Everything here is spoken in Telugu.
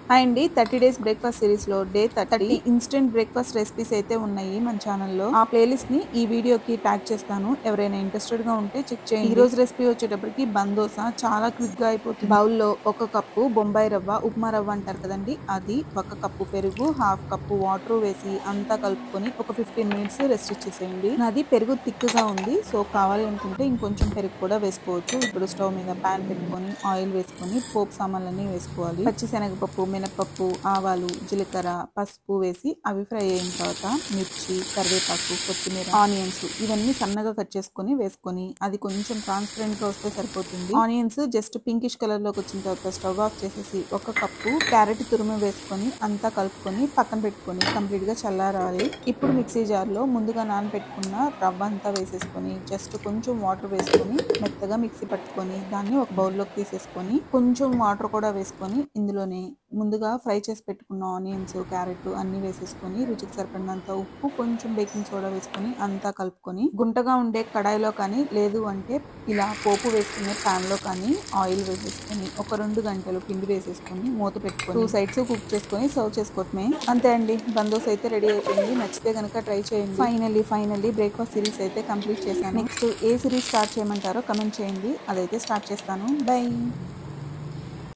హాయ్ అండి. 30 డేస్ బ్రేక్‌ఫాస్ట్ సిరీస్‌లో డే 30 ఇన్‌స్టంట్ బ్రేక్‌ఫాస్ట్ రెసిపీస్ అయితే ఉన్నాయి మన ఛానెల్‌లో. ఆ ప్లేలిస్ట్‌ని ఈ వీడియోకి ట్యాగ్ చేస్తాను. ఎవరైనా ఇంట్రెస్టెడ్‌గా ఉంటే చెక్ చేయండి. ఈ రోజు రెసిపీ వచ్చేటప్పటికి బన్ దోస చాలా క్విక్‌గా అయిపోతుంది. బౌల్‌లో ఒక కప్పు బొంబాయి రవ్వ, ఉప్మా రవ్వ అంటారు కదండీ! అది, ఒక కప్పు పెరుగు, హాఫ్ కప్పు వాటర్ వేసి అంతా కలుపుకొని ఒక 15 మినిట్స్ రెస్ట్ ఇచ్చేసేయండి. నాది పెరుగు థిక్‌గా ఉంది. సో, కావాలి అనుకుంటే ఇంకొంచెం పెరుగు కూడా వేసుకోవచ్చు. ఇప్పుడు స్టవ్ మీద పాన్ పెట్టుకొని ఆయిల్ వేసుకొని పోపు సామాన్లన్నీ వేసుకోవాలి. పచ్చిశనగపప్పు, మినపప్పు, ఆవాలు, జీలకర్ర, పసుపు వేసి అవి ఫ్రై అయిన తర్వాత మిర్చి, కరివేపాకు, కొత్తిమీర, ఆనియన్స్ ఇవన్నీ సన్నగా కట్ చేసుకొని వేసుకొని అది కొంచెం ట్రాన్స్పరెంట్ గా వస్తే సరిపోతుంది. ఆనియన్స్ జస్ట్ పింకిష్ కలర్ లోకి వచ్చిన తర్వాత స్టవ్ ఆఫ్ చేసేసి ఒక కప్పు క్యారెట్ తురుము వేసుకొని అంతా కలుపుకొని పక్కన పెట్టుకొని కంప్లీట్ గా చల్లారాలి. ఇప్పుడు మిక్సీ జార్ లో ముందుగా నానబెట్టుకున్న రవ్వ అంతా వేసేసుకొని జస్ట్ కొంచెం వాటర్ వేసుకొని మెత్తగా మిక్సీ పట్టుకొని దాన్ని ఒక బౌల్లోకి తీసేసుకొని కొంచెం వాటర్ కూడా వేసుకొని ఇందులోనే ముందుగా ఫ్రై చేసి పెట్టుకున్న ఆనియన్స్, క్యారెట్ అన్ని వేసేసుకొని రుచికి సరిపడినంత ఉప్పు, కొంచెం బేకింగ్ సోడా వేసుకొని అంతా కలుపుకొని గుంటగా ఉండే కడాయిలో కానీ లేదు అంటే ఇలా పోపు వేసుకునే పాన్ లో కానీ ఆయిల్ వేసేసుకొని ఒక 2 గంటలు పిండి వేసేసుకొని మూత పెట్టుకొని 2 సైడ్స్ కుక్ చేసుకొని సర్వ్ చేసుకోవటమే. అంతే అండి, బన్ దోస అయితే రెడీ అయిపోయింది. నచ్చితే కనుక ట్రై చేయండి. ఫైనల్లీ బ్రేక్ఫాస్ట్ సిరీస్ అయితే కంప్లీట్ చేశాను. నెక్స్ట్ ఏ సిరీస్ స్టార్ట్ చేయమంటారో కమెంట్ చేయండి, అదైతే స్టార్ట్ చేస్తాను. బై.